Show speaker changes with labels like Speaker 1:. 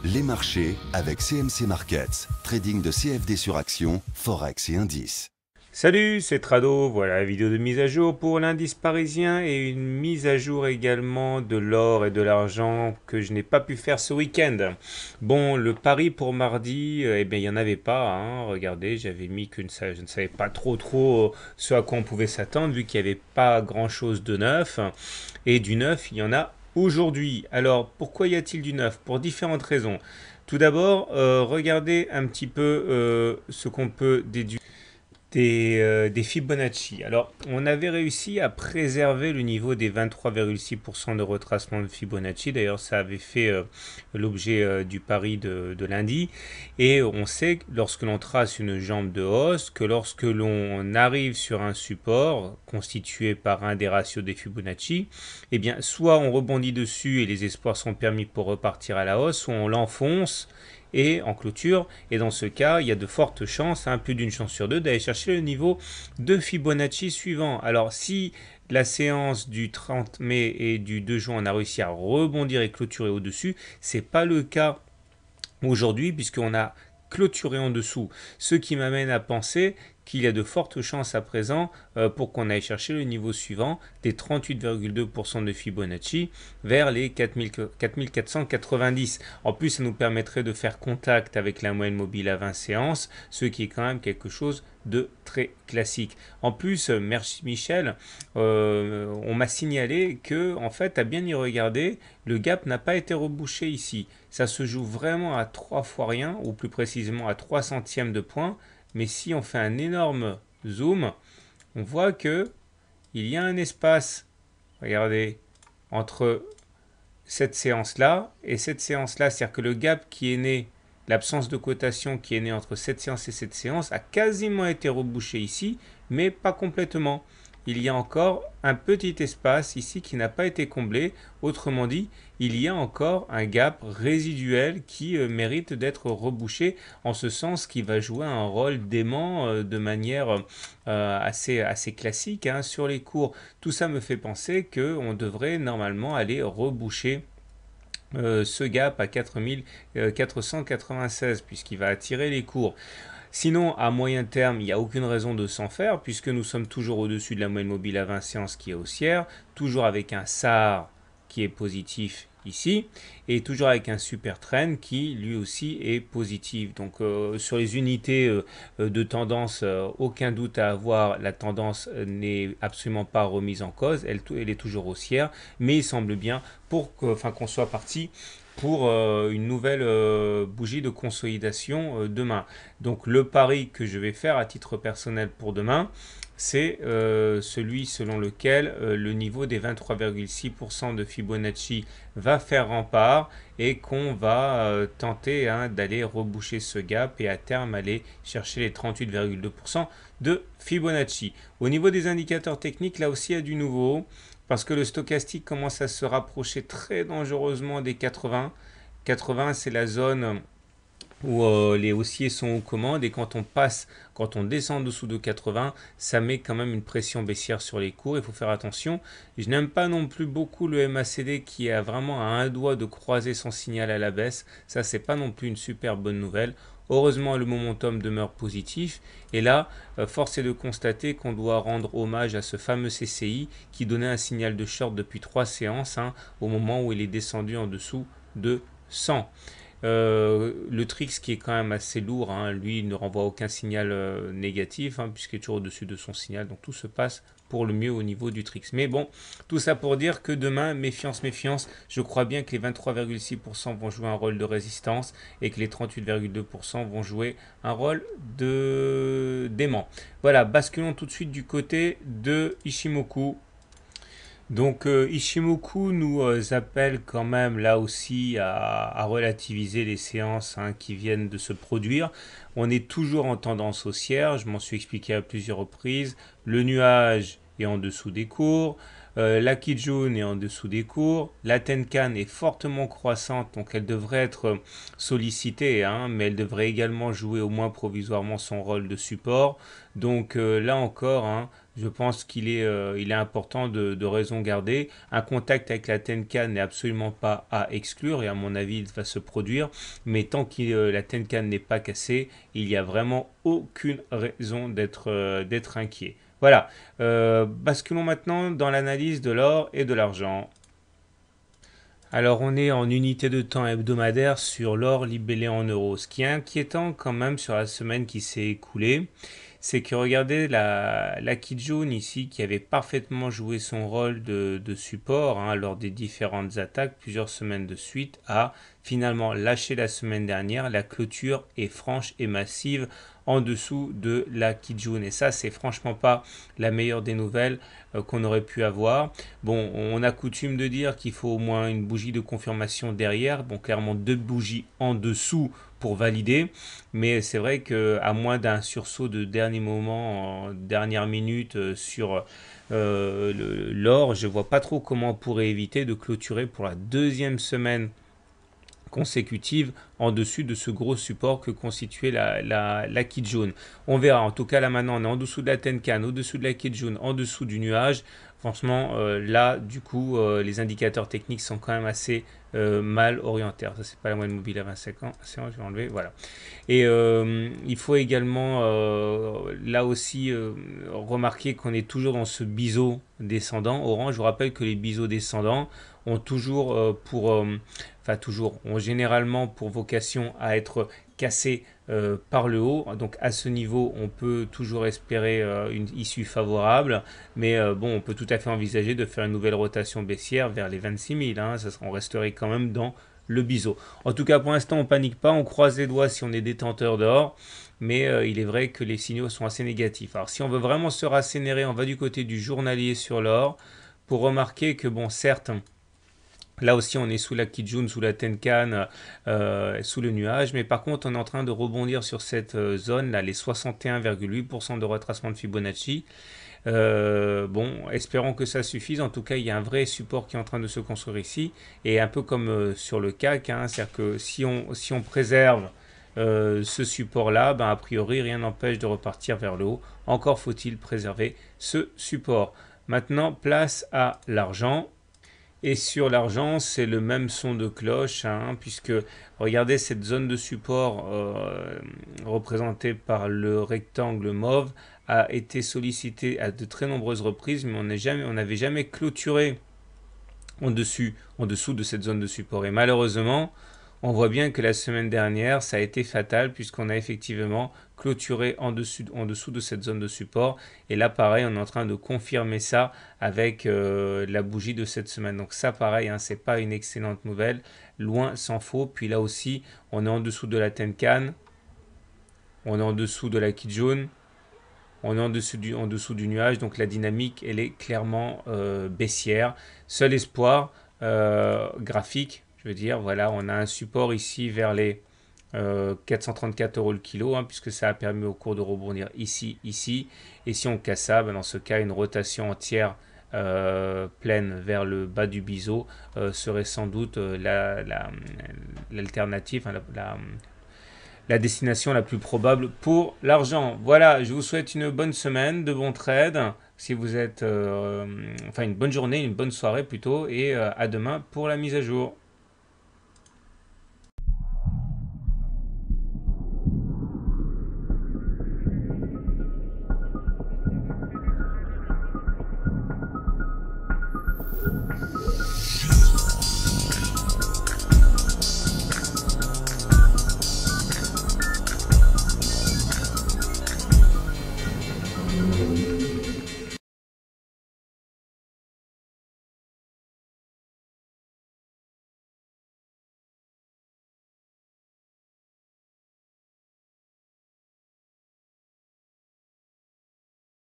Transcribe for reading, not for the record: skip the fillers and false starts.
Speaker 1: Les marchés avec CMC Markets, trading de CFD sur action, Forex et indices.
Speaker 2: Salut, c'est Trado, voilà la vidéo de mise à jour pour l'indice parisien et une mise à jour également de l'or et de l'argent que je n'ai pas pu faire ce week-end. Bon, le pari pour mardi, eh bien il n'y en avait pas, hein. Regardez, j'avais mis que je ne savais pas trop ce à quoi on pouvait s'attendre vu qu'il n'y avait pas grand-chose de neuf. Et du neuf, il y en a aujourd'hui. Alors, pourquoi y a-t-il du neuf? Pour différentes raisons. Tout d'abord, regardez un petit peu ce qu'on peut déduire des Fibonacci. Alors, on avait réussi à préserver le niveau des 23,6% de retracement de Fibonacci. D'ailleurs, ça avait fait l'objet du pari de lundi. Et on sait que lorsque l'on trace une jambe de hausse, que lorsque l'on arrive sur un support constitué par un des ratios des Fibonacci, eh bien, soit on rebondit dessus et les espoirs sont permis pour repartir à la hausse, soit on l'enfonce et en clôture. Et dans ce cas, il y a de fortes chances, plus d'une chance sur deux, d'aller chercher le niveau de Fibonacci suivant. Alors si la séance du 30 mai et du 2 juin, on a réussi à rebondir et clôturer au-dessus, c'est pas le cas aujourd'hui puisqu'on a clôturé en dessous. Ce qui m'amène à penser qu'il y a de fortes chances à présent pour qu'on aille chercher le niveau suivant des 38,2% de Fibonacci vers les 4490. En plus, ça nous permettrait de faire contact avec la moyenne mobile à 20 séances, ce qui est quand même quelque chose de très classique. En plus, merci Michel, on m'a signalé que, en fait, à bien y regarder, le gap n'a pas été rebouché ici. Ça se joue vraiment à 3 fois rien, ou plus précisément à 3 centièmes de point. Mais si on fait un énorme zoom, on voit que il y a un espace, regardez, entre cette séance-là et cette séance-là. C'est-à-dire que le gap qui est né, l'absence de cotation qui est née entre cette séance et cette séance a quasiment été rebouché ici, mais pas complètement. Il y a encore un petit espace ici qui n'a pas été comblé. Autrement dit, il y a encore un gap résiduel qui mérite d'être rebouché, en ce sens qui va jouer un rôle d'aimant de manière assez classique sur les cours. Tout ça me fait penser qu'on devrait normalement aller reboucher ce gap à 4496 puisqu'il va attirer les cours. Sinon, à moyen terme, il n'y a aucune raison de s'en faire puisque nous sommes toujours au-dessus de la moyenne mobile à 20 séances qui est haussière, toujours avec un SAR qui est positif ici et toujours avec un super trend qui lui aussi est positif. Donc sur les unités de tendance, aucun doute à avoir, la tendance n'est absolument pas remise en cause, elle est toujours haussière, mais il semble bien qu'on soit parti pour une nouvelle bougie de consolidation demain. Donc le pari que je vais faire à titre personnel pour demain, c'est celui selon lequel le niveau des 23,6% de Fibonacci va faire rempart et qu'on va tenter d'aller reboucher ce gap et à terme aller chercher les 38,2% de Fibonacci. Au niveau des indicateurs techniques, là aussi il y a du nouveau parce que le stochastique commence à se rapprocher très dangereusement des 80. 80, c'est la zone où les haussiers sont aux commandes et quand on descend dessous de 80, ça met quand même une pression baissière sur les cours. Il faut faire attention. Je n'aime pas non plus beaucoup le MACD qui a vraiment à un doigt de croiser son signal à la baisse. Ça, c'est pas non plus une super bonne nouvelle. Heureusement, le momentum demeure positif. Et là, force est de constater qu'on doit rendre hommage à ce fameux CCI qui donnait un signal de short depuis 3 séances au moment où il est descendu en dessous de 100. Le Trix qui est quand même assez lourd, lui il ne renvoie aucun signal négatif puisqu'il est toujours au-dessus de son signal, donc tout se passe pour le mieux au niveau du Trix. Mais bon, tout ça pour dire que demain, méfiance, je crois bien que les 23,6% vont jouer un rôle de résistance et que les 38,2% vont jouer un rôle d'aimant. Voilà, basculons tout de suite du côté de Ichimoku. Donc Ishimoku nous appelle quand même là aussi à relativiser les séances qui viennent de se produire. On est toujours en tendance haussière, je m'en suis expliqué à plusieurs reprises. Le nuage est en dessous des cours, la Kijun est en dessous des cours, la Tenkan est fortement croissante, donc elle devrait être sollicitée, mais elle devrait également jouer au moins provisoirement son rôle de support. Donc là encore, Je pense il est important de raison garder. Un contact avec la Tenkan n'est absolument pas à exclure et à mon avis il va se produire. Mais tant que la Tenkan n'est pas cassée, il n'y a vraiment aucune raison d'être inquiet. Voilà. Basculons maintenant dans l'analyse de l'or et de l'argent. Alors on est en unité de temps hebdomadaire sur l'or libellé en euros. Ce qui est inquiétant quand même sur la semaine qui s'est écoulée, c'est que regardez la Kijun ici qui avait parfaitement joué son rôle de support lors des différentes attaques plusieurs semaines de suite a finalement lâché la semaine dernière. La clôture est franche et massive en dessous de la Kijun et ça c'est franchement pas la meilleure des nouvelles qu'on aurait pu avoir. Bon, on a coutume de dire qu'il faut au moins une bougie de confirmation derrière, bon clairement deux bougies en dessous pour valider, mais c'est vrai qu'à moins d'un sursaut de dernier moment, en dernière minute sur l'or, je vois pas trop comment on pourrait éviter de clôturer pour la deuxième semaine consécutive en dessus de ce gros support que constituait la Kijun. On verra, en tout cas là maintenant on est en dessous de la Tenkan, au-dessous de la Kijun, en dessous du nuage. Franchement là du coup les indicateurs techniques sont quand même assez mal orientés. Alors, ça c'est pas la moyenne mobile à 25 ans, je vais enlever, voilà. Et il faut également là aussi remarquer qu'on est toujours dans ce biseau descendant orange. Je vous rappelle que les biseaux descendants ont toujours ont généralement pour vocation à être cassés par le haut. Donc à ce niveau, on peut toujours espérer une issue favorable, mais bon, on peut tout à fait envisager de faire une nouvelle rotation baissière vers les 26 000. On resterait quand même dans le biseau. En tout cas, pour l'instant, on panique pas, on croise les doigts si on est détenteur d'or, mais il est vrai que les signaux sont assez négatifs. Alors si on veut vraiment se rassénérer, on va du côté du journalier sur l'or, pour remarquer que bon, certes, là aussi, on est sous la Kijun, sous la Tenkan, sous le nuage. Mais par contre, on est en train de rebondir sur cette zone, là, les 61,8% de retracement de Fibonacci. Bon, espérons que ça suffise. En tout cas, il y a un vrai support qui est en train de se construire ici. Et un peu comme sur le CAC, c'est-à-dire que si on préserve ce support-là, ben, a priori, rien n'empêche de repartir vers le haut. Encore faut-il préserver ce support. Maintenant, place à l'argent. Et sur l'argent, c'est le même son de cloche, puisque regardez cette zone de support représentée par le rectangle mauve a été sollicitée à de très nombreuses reprises, mais on n'avait jamais clôturé en dessous de cette zone de support. Et malheureusement, on voit bien que la semaine dernière, ça a été fatal puisqu'on a effectivement clôturé en dessous de cette zone de support. Et là, pareil, on est en train de confirmer ça avec la bougie de cette semaine. Donc ça, pareil, c'est pas une excellente nouvelle, loin s'en faut. Puis là aussi, on est en dessous de la Tenkan, on est en dessous de la Kijun, on est en dessous du nuage. Donc la dynamique, elle est clairement baissière. Seul espoir graphique, je veux dire, voilà, on a un support ici vers les 434 euros le kilo, puisque ça a permis au cours de rebondir ici. Et si on casse ça, ben dans ce cas, une rotation entière pleine vers le bas du biseau serait sans doute l'alternative, la destination la plus probable pour l'argent. Voilà, je vous souhaite une bonne semaine, de bons trades. Si vous êtes, une bonne journée, une bonne soirée plutôt, et à demain pour la mise à jour.